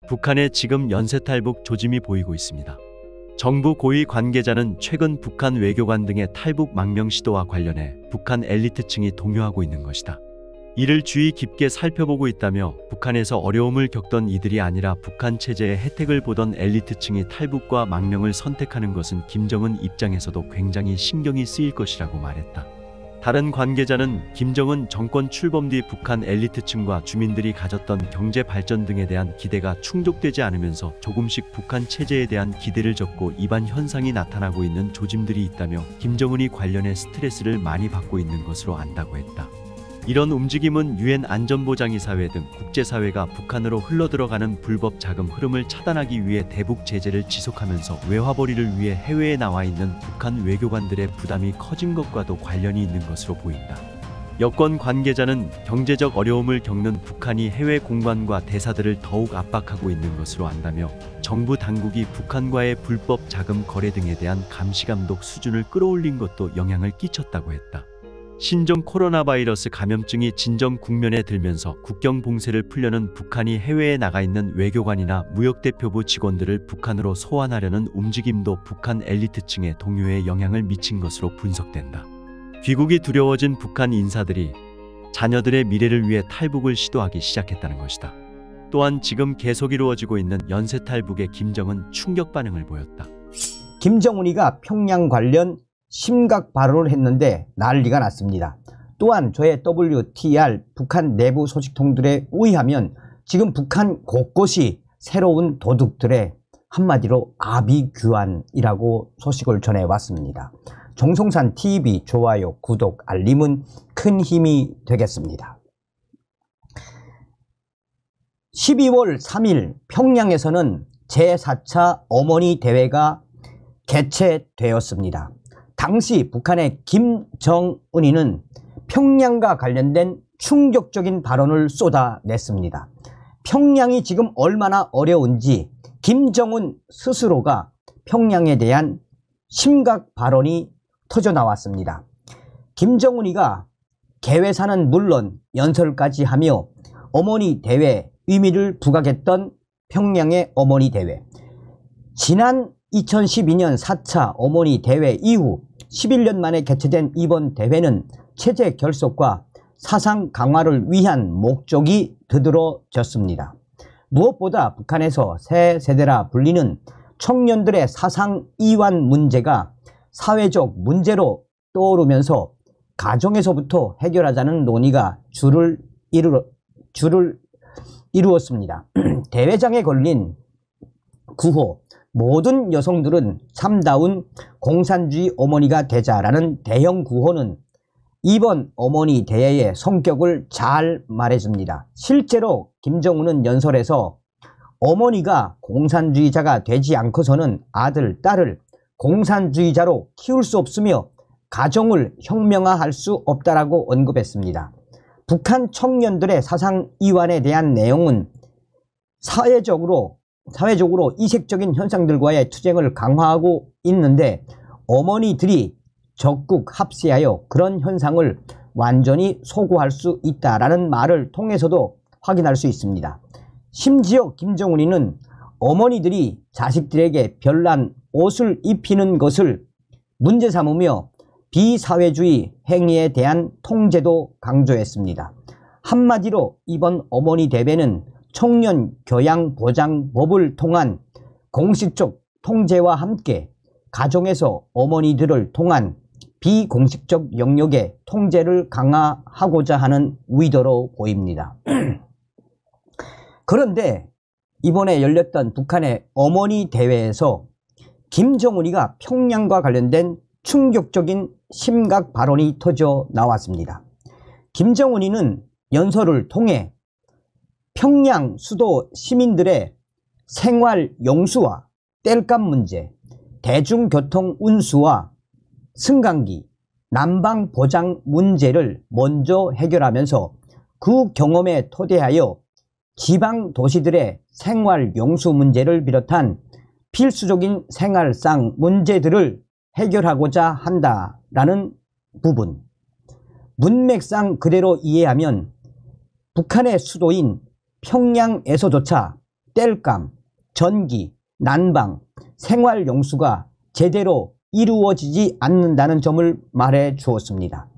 북한의 지금 연쇄탈북 조짐이 보이고 있습니다. 정부 고위 관계자는 최근 북한 외교관 등의 탈북 망명 시도와 관련해 북한 엘리트층이 동요하고 있는 것이다. 이를 주의 깊게 살펴보고 있다며 북한에서 어려움을 겪던 이들이 아니라 북한 체제의 혜택을 보던 엘리트층이 탈북과 망명을 선택하는 것은 김정은 입장에서도 굉장히 신경이 쓰일 것이라고 말했다. 다른 관계자는 김정은 정권 출범 뒤 북한 엘리트층과 주민들이 가졌던 경제 발전 등에 대한 기대가 충족되지 않으면서 조금씩 북한 체제에 대한 기대를 접고 이반 현상이 나타나고 있는 조짐들이 있다며 김정은이 관련해 스트레스를 많이 받고 있는 것으로 안다고 했다. 이런 움직임은 유엔 안전보장이사회 등 국제사회가 북한으로 흘러들어가는 불법 자금 흐름을 차단하기 위해 대북 제재를 지속하면서 외화벌이를 위해 해외에 나와 있는 북한 외교관들의 부담이 커진 것과도 관련이 있는 것으로 보인다. 여권 관계자는 경제적 어려움을 겪는 북한이 해외 공관과 대사들을 더욱 압박하고 있는 것으로 안다며 정부 당국이 북한과의 불법 자금 거래 등에 대한 감시 감독 수준을 끌어올린 것도 영향을 끼쳤다고 했다. 신종 코로나 바이러스 감염증이 진정 국면에 들면서 국경 봉쇄를 풀려는 북한이 해외에 나가 있는 외교관이나 무역대표부 직원들을 북한으로 소환하려는 움직임도 북한 엘리트층의 동요에 영향을 미친 것으로 분석된다. 귀국이 두려워진 북한 인사들이 자녀들의 미래를 위해 탈북을 시도하기 시작했다는 것이다. 또한 지금 계속 이루어지고 있는 연쇄탈북에 김정은 충격 반응을 보였다. 김정은이가 평양 관련 심각 발언을 했는데 난리가 났습니다. 또한 저의 WTR 북한 내부 소식통들에 의하면 지금 북한 곳곳이 새로운 도둑들의 한마디로 아비규환이라고 소식을 전해왔습니다. 정성산 TV 좋아요, 구독, 알림은 큰 힘이 되겠습니다. 12월 3일 평양에서는 제4차 어머니 대회가 개최되었습니다. 당시 북한의 김정은이는 평양과 관련된 충격적인 발언을 쏟아냈습니다. 평양이 지금 얼마나 어려운지 김정은 스스로가 평양에 대한 심각 발언이 터져나왔습니다. 김정은이가 개회사는 물론 연설까지 하며 어머니 대회 의미를 부각했던 평양의 어머니 대회. 지난 2012년 4차 어머니 대회 이후 11년 만에 개최된 이번 대회는 체제 결속과 사상 강화를 위한 목적이 두드러졌습니다. 무엇보다 북한에서 새 세대라 불리는 청년들의 사상 이완 문제가 사회적 문제로 떠오르면서 가정에서부터 해결하자는 논의가 줄을 이루었습니다. 대회장에 걸린 구호 모든 여성들은 참다운 공산주의 어머니가 되자라는 대형 구호는 이번 어머니 대회의 성격을 잘 말해줍니다. 실제로 김정은은 연설에서 어머니가 공산주의자가 되지 않고서는 아들, 딸을 공산주의자로 키울 수 없으며 가정을 혁명화할 수 없다라고 언급했습니다. 북한 청년들의 사상 이완에 대한 내용은 사회적으로 이색적인 현상들과의 투쟁을 강화하고 있는데 어머니들이 적극 합세하여 그런 현상을 완전히 소구할 수 있다라는 말을 통해서도 확인할 수 있습니다. 심지어 김정은이는 어머니들이 자식들에게 별난 옷을 입히는 것을 문제 삼으며 비사회주의 행위에 대한 통제도 강조했습니다. 한마디로 이번 어머니 대회는 청년 교양 보장법을 통한 공식적 통제와 함께 가정에서 어머니들을 통한 비공식적 영역의 통제를 강화하고자 하는 의도로 보입니다. 그런데 이번에 열렸던 북한의 어머니 대회에서 김정은이가 평양과 관련된 충격적인 심각 발언이 터져 나왔습니다. 김정은이는 연설을 통해 평양 수도 시민들의 생활 용수와 땔감 문제, 대중교통 운수와 승강기, 난방 보장 문제를 먼저 해결하면서 그 경험에 토대하여 지방 도시들의 생활 용수 문제를 비롯한 필수적인 생활상 문제들을 해결하고자 한다라는 부분. 문맥상 그대로 이해하면 북한의 수도인 평양에서조차 땔감, 전기, 난방, 생활 용수가 제대로 이루어지지 않는다는 점을 말해 주었습니다.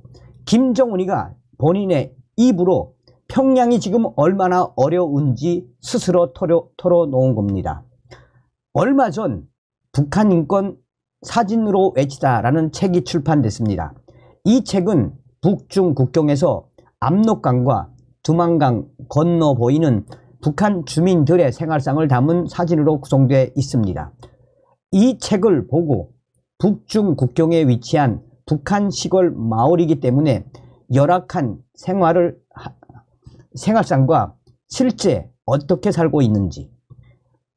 김정은이가 본인의 입으로 평양이 지금 얼마나 어려운지 스스로 털어놓은 겁니다. 얼마 전 북한 인권 사진으로 외치다라는 책이 출판됐습니다. 이 책은 북중 국경에서 압록강과 두만강 건너 보이는 북한 주민들의 생활상을 담은 사진으로 구성되어 있습니다. 이 책을 보고 북중 국경에 위치한 북한 시골 마을이기 때문에 열악한 생활상과 실제 어떻게 살고 있는지,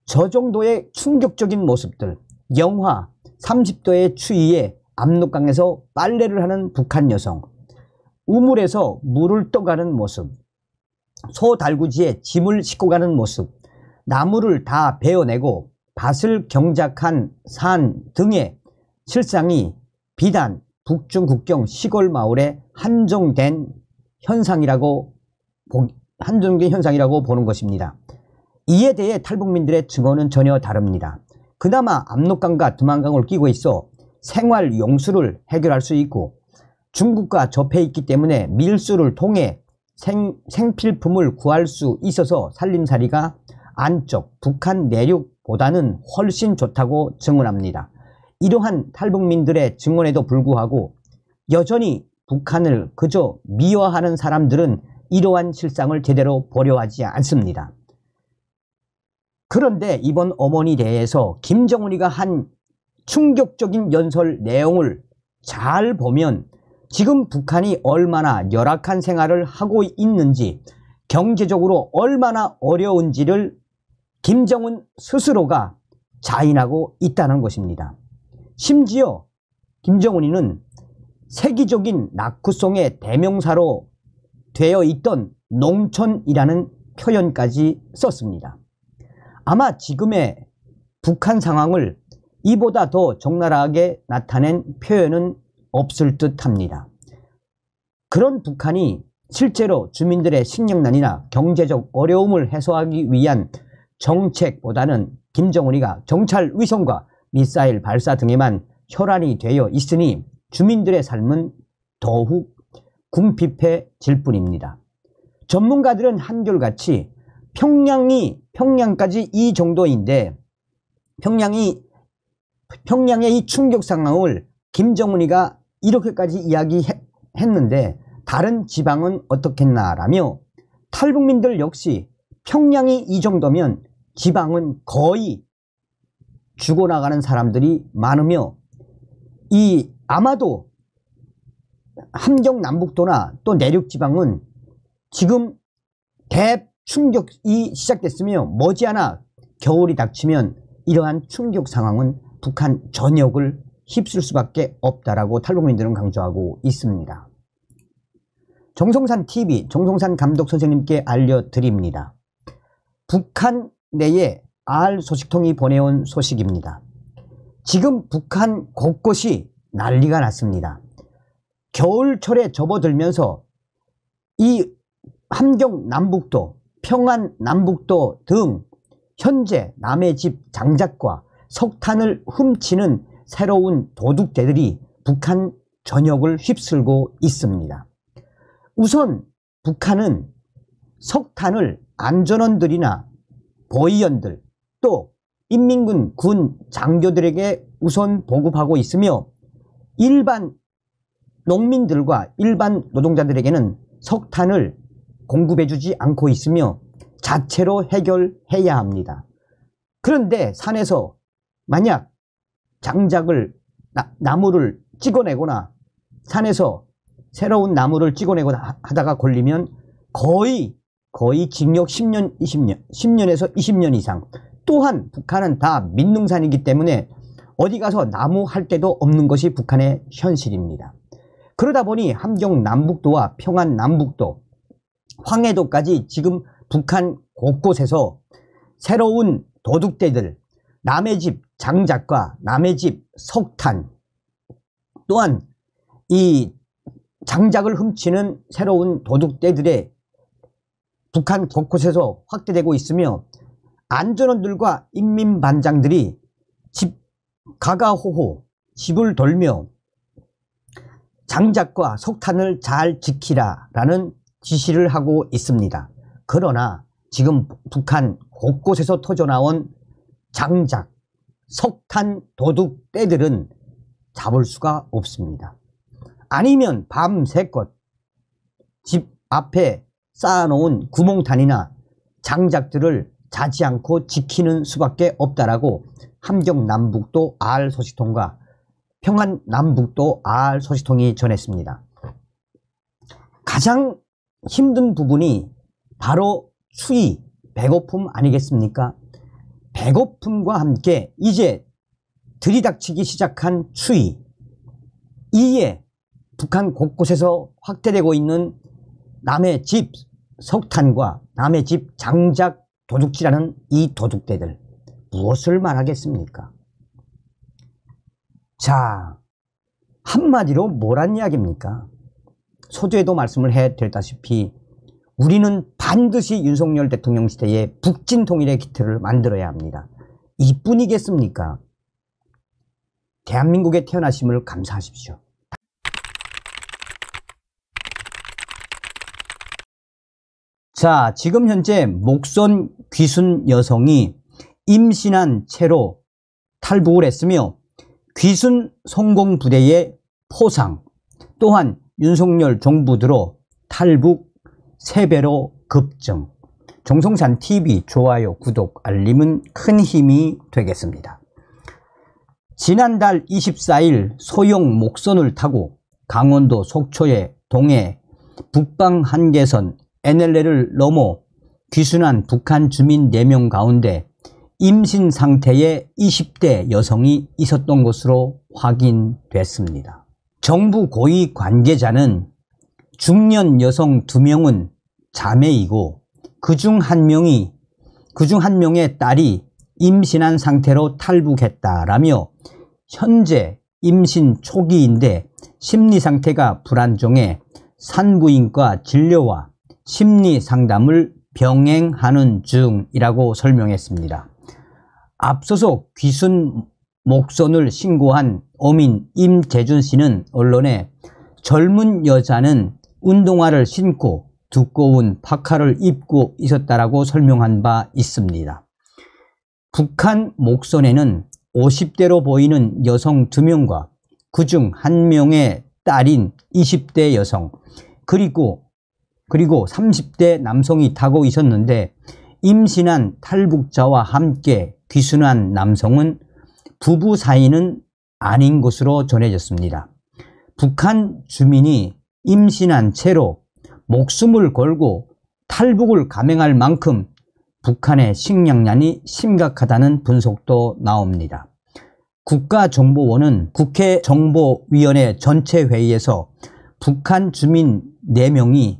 저 정도의 충격적인 모습들, 영하 30도의 추위에 압록강에서 빨래를 하는 북한 여성, 우물에서 물을 떠가는 모습, 소 달구지에 짐을 싣고 가는 모습, 나무를 다 베어내고 밭을 경작한 산 등의 실상이 비단 북중 국경 시골 마을에 한정된 현상이라고 보는 것입니다. 이에 대해 탈북민들의 증언은 전혀 다릅니다. 그나마 압록강과 두만강을 끼고 있어 생활 용수를 해결할 수 있고 중국과 접해 있기 때문에 밀수를 통해 생필품을 구할 수 있어서 살림살이가 안쪽 북한 내륙보다는 훨씬 좋다고 증언합니다. 이러한 탈북민들의 증언에도 불구하고 여전히 북한을 그저 미워하는 사람들은 이러한 실상을 제대로 보려하지 않습니다. 그런데 이번 어머니 대회에서 김정은이가 한 충격적인 연설 내용을 잘 보면 지금 북한이 얼마나 열악한 생활을 하고 있는지, 경제적으로 얼마나 어려운지를 김정은 스스로가 자인하고 있다는 것입니다. 심지어 김정은이는 세계적인 낙후송의 대명사로 되어 있던 농촌이라는 표현까지 썼습니다. 아마 지금의 북한 상황을 이보다 더 적나라하게 나타낸 표현은 없을 듯 합니다. 그런 북한이 실제로 주민들의 식량난이나 경제적 어려움을 해소하기 위한 정책보다는 김정은이가 정찰 위성과 미사일 발사 등에만 혈안이 되어 있으니 주민들의 삶은 더욱 궁핍해질 뿐입니다. 전문가들은 한결같이 평양까지 이 정도인데 평양의 이 충격 상황을 김정은이가 이렇게까지 이야기했는데 다른 지방은 어떻겠나라며 탈북민들 역시 평양이 이 정도면 지방은 거의 죽어나가는 사람들이 많으며 아마도 함경 남북도나 또 내륙 지방은 지금 대충격이 시작됐으며 머지않아 겨울이 닥치면 이러한 충격 상황은 북한 전역을 휩쓸 수밖에 없다라고 탈북민들은 강조하고 있습니다. 정성산 정성산 감독 선생님께 알려드립니다. 북한 내에 소식통이 보내온 소식입니다. 지금 북한 곳곳이 난리가 났습니다. 겨울철에 접어들면서 이 함경 남북도, 평안 남북도 등 현재 남의 집 장작과 석탄을 훔치는 새로운 도둑대들이 북한 전역을 휩쓸고 있습니다. 우선 북한은 석탄을 안전원들이나 보위원들 또 인민군 군 장교들에게 우선 보급하고 있으며 일반 농민들과 일반 노동자들에게는 석탄을 공급해주지 않고 있으며 자체로 해결해야 합니다. 그런데 산에서 만약 나무를 찍어내거나 산에서 새로운 나무를 찍어내거나 하다가 걸리면 거의 징역 10년, 10년에서 20년 이상. 또한 북한은 다 민능산이기 때문에 어디 가서 나무 할 데도 없는 것이 북한의 현실입니다. 그러다 보니 함경 남북도와 평안 남북도, 황해도까지 지금 북한 곳곳에서 새로운 도둑대들, 남의 집 장작과 남의 집 석탄, 또한 이 장작을 훔치는 새로운 도둑대들의 북한 곳곳에서 확대되고 있으며 안전원들과 인민반장들이 집 가가호호 집을 돌며 장작과 석탄을 잘 지키라라는 지시를 하고 있습니다. 그러나 지금 북한 곳곳에서 터져나온 장작, 석탄 도둑떼들은 잡을 수가 없습니다. 아니면 밤새껏 집 앞에 쌓아놓은 구멍탄이나 장작들을 자지 않고 지키는 수밖에 없다라고 함경남북도 R소식통과 평안남북도 R소식통이 전했습니다. 가장 힘든 부분이 바로 추위, 배고픔 아니겠습니까? 배고픔과 함께 이제 들이닥치기 시작한 추위, 이에 북한 곳곳에서 확대되고 있는 남의 집 석탄과 남의 집 장작 도둑질하는 이 도둑대들, 무엇을 말하겠습니까? 자, 한마디로 뭐란 이야기입니까? 서두에도 말씀을 해드렸다시피 우리는 반드시 윤석열 대통령 시대에 북진 통일의 기틀을 만들어야 합니다. 이뿐이겠습니까? 대한민국에 태어나심을 감사하십시오. 자, 지금 현재 목선 귀순 여성이 임신한 채로 탈북을 했으며 귀순 성공부대의 포상, 또한 윤석열 정부 들어 탈북 3배로 급증. 정성산TV 좋아요, 구독, 알림은 큰 힘이 되겠습니다. 지난달 24일 소형 목선을 타고 강원도 속초의 동해 북방 한계선 NLL을 넘어 귀순한 북한 주민 4명 가운데 임신 상태의 20대 여성이 있었던 것으로 확인됐습니다. 정부 고위 관계자는 중년 여성 2명은 자매이고 그중 한 명의 딸이 임신한 상태로 탈북했다라며 현재 임신 초기인데 심리 상태가 불안정해 산부인과 진료와 심리 상담을 병행하는 중이라고 설명했습니다. 앞서서 귀순 목선을 신고한 어민 임재준 씨는 언론에 젊은 여자는 운동화를 신고 두꺼운 파카를 입고 있었다라고 설명한 바 있습니다. 북한 목선에는 50대로 보이는 여성 2명과 그중 1명의 딸인 20대 여성 그리고 30대 남성이 타고 있었는데 임신한 탈북자와 함께 귀순한 남성은 부부 사이는 아닌 것으로 전해졌습니다. 북한 주민이 임신한 채로 목숨을 걸고 탈북을 감행할 만큼 북한의 식량난이 심각하다는 분석도 나옵니다. 국가정보원은 국회 정보위원회 전체 회의에서 북한 주민 4명이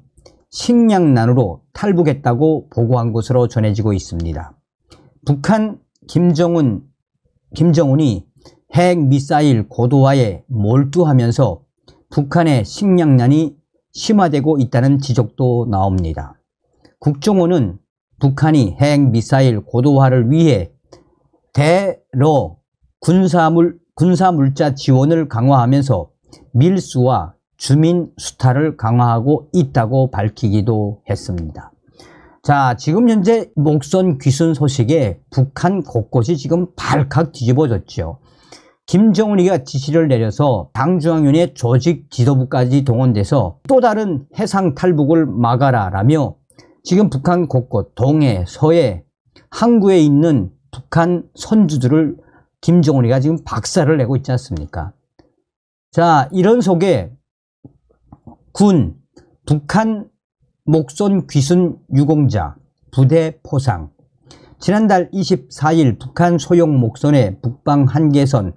식량난으로 탈북했다고 보고한 것으로 전해지고 있습니다. 북한 김정은이 핵미사일 고도화에 몰두하면서 북한의 식량난이 심화되고 있다는 지적도 나옵니다. 국정원은 북한이 핵미사일 고도화를 위해 대러 군사물자 지원을 강화하면서 밀수와 주민 수탈을 강화하고 있다고 밝히기도 했습니다. 자, 지금 현재 목선 귀순 소식에 북한 곳곳이 지금 발칵 뒤집어졌죠. 김정은이가 지시를 내려서 당중앙위원회 조직 지도부까지 동원돼서 또 다른 해상 탈북을 막아라라며 지금 북한 곳곳 동해, 서해, 항구에 있는 북한 선주들을 김정은이가 지금 박살을 내고 있지 않습니까? 자, 이런 속에 북한 목선 귀순 유공자 부대 포상, 지난달 24일 북한 소형 목선의 북방 한계선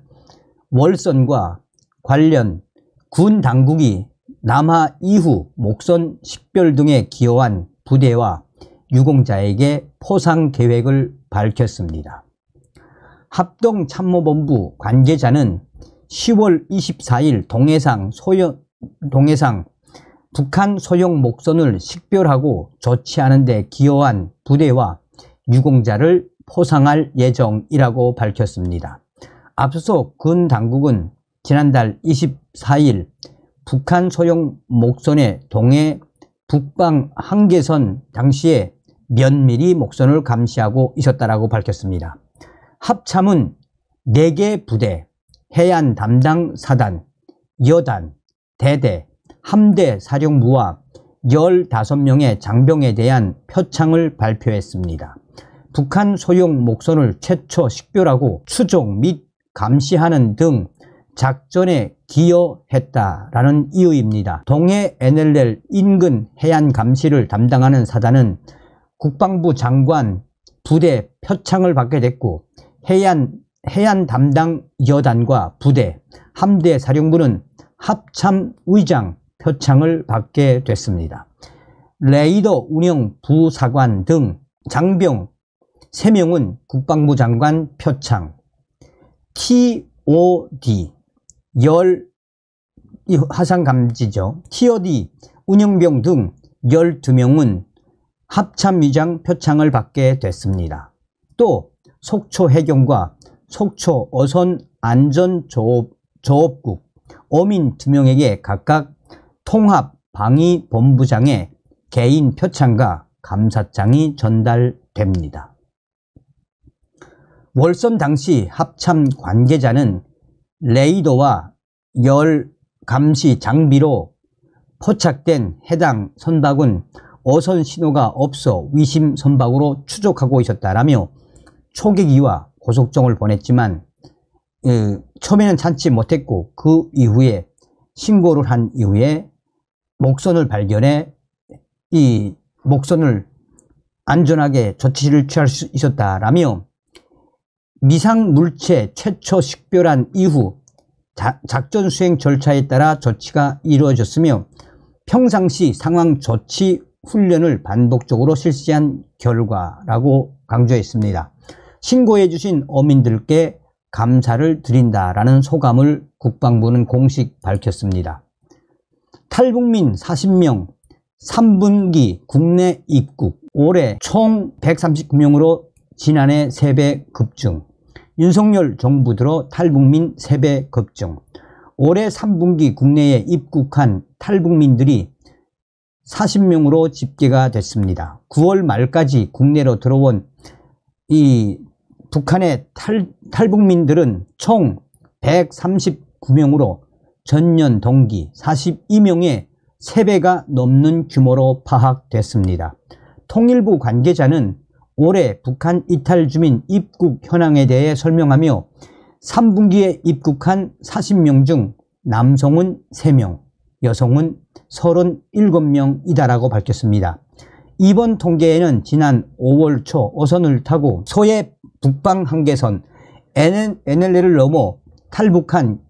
월선과 관련 군 당국이 남하 이후 목선 식별 등에 기여한 부대와 유공자에게 포상 계획을 밝혔습니다. 합동참모본부 관계자는 10월 24일 동해상 북한 소형 목선을 식별하고 조치하는 데 기여한 부대와 유공자를 포상할 예정이라고 밝혔습니다. 앞서서 군 당국은 지난달 24일 북한 소형 목선의 동해 북방 한계선 당시에 면밀히 목선을 감시하고 있었다라고 밝혔습니다. 합참은 4개 부대, 해안 담당 사단, 여단, 대대, 함대 사령부와 15명의 장병에 대한 표창을 발표했습니다. 북한 소형 목선을 최초 식별하고 추적 및 감시하는 등 작전에 기여했다라는 이유입니다. 동해 NLL 인근 해안 감시를 담당하는 사단은 국방부 장관 부대 표창을 받게 됐고 해안 담당 여단과 부대, 함대 사령부는 합참 의장 표창을 받게 됐습니다. 레이더 운영 부사관 등 장병 3명은 국방부 장관 표창, TOD 화상감지죠. TOD 운영병 등 12명은 합참위장 표창을 받게 됐습니다. 또 속초 해경과 속초 어선 안전조업국 어민 2명에게 각각 통합방위본부장의 개인 표창과 감사장이 전달됩니다. 월선 당시 합참 관계자는 레이더와 열 감시 장비로 포착된 해당 선박은 어선 신호가 없어 위심 선박으로 추적하고 있었다라며 초계기와 고속정을 보냈지만 처음에는 찾지 못했고 그 이후에 신고를 한 이후에 목선을 발견해 이 목선을 안전하게 조치를 취할 수 있었다라며 미상 물체 최초 식별한 이후 작전 수행 절차에 따라 조치가 이루어졌으며 평상시 상황 조치 훈련을 반복적으로 실시한 결과라고 강조했습니다. 신고해 주신 어민들께 감사를 드린다라는 소감을 국방부는 공식 밝혔습니다. 탈북민 40명 3분기 국내 입국 올해 총 139명으로 지난해 3배 급증. 윤석열 정부 들어 탈북민 3배 급증. 올해 3분기 국내에 입국한 탈북민들이 40명으로 집계가 됐습니다. 9월 말까지 국내로 들어온 이 북한의 탈북민들은 총 139명으로 전년 동기 42명의 3배가 넘는 규모로 파악됐습니다. 통일부 관계자는 올해 북한 이탈 주민 입국 현황에 대해 설명하며 3분기에 입국한 40명 중 남성은 3명, 여성은 37명이다라고 밝혔습니다. 이번 통계에는 지난 5월 초 어선을 타고 소해 북방 한계선 NLL을 넘어 탈북한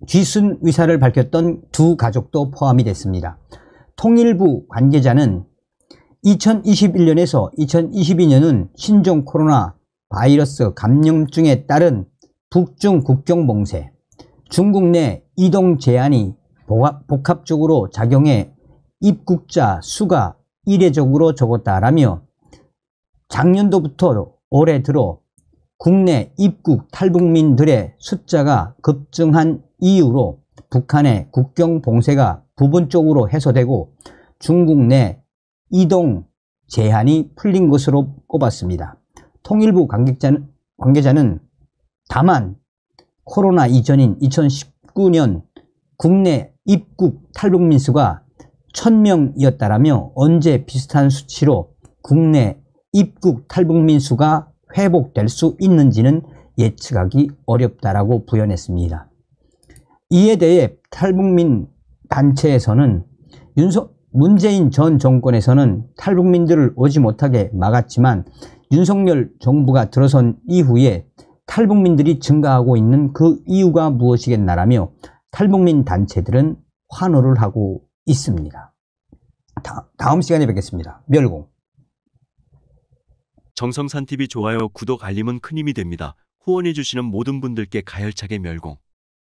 귀순 의사를 밝혔던 2 가족도 포함이 됐습니다. 통일부 관계자는 2021년에서 2022년은 신종 코로나 바이러스 감염증에 따른 북중 국경 봉쇄, 중국 내 이동 제한이 복합적으로 작용해 입국자 수가 이례적으로 적었다라며 작년도부터 올해 들어 국내 입국 탈북민들의 숫자가 급증한 이유로 북한의 국경 봉쇄가 부분적으로 해소되고 중국 내 이동 제한이 풀린 것으로 꼽았습니다. 통일부 관계자는 다만 코로나 이전인 2019년 국내 입국 탈북민 수가 1000명이었다라며 언제 비슷한 수치로 국내 입국 탈북민 수가 회복될 수 있는지는 예측하기 어렵다라고 부연했습니다. 이에 대해 탈북민 단체에서는 문재인 전 정권에서는 탈북민들을 오지 못하게 막았지만 윤석열 정부가 들어선 이후에 탈북민들이 증가하고 있는 그 이유가 무엇이겠나라며 탈북민 단체들은 환호를 하고 있습니다. 다음 시간에 뵙겠습니다. 멸공. 정성산TV 좋아요, 구독, 알림은 큰 힘이 됩니다. 후원해주시는 모든 분들께 가열차게 멸공.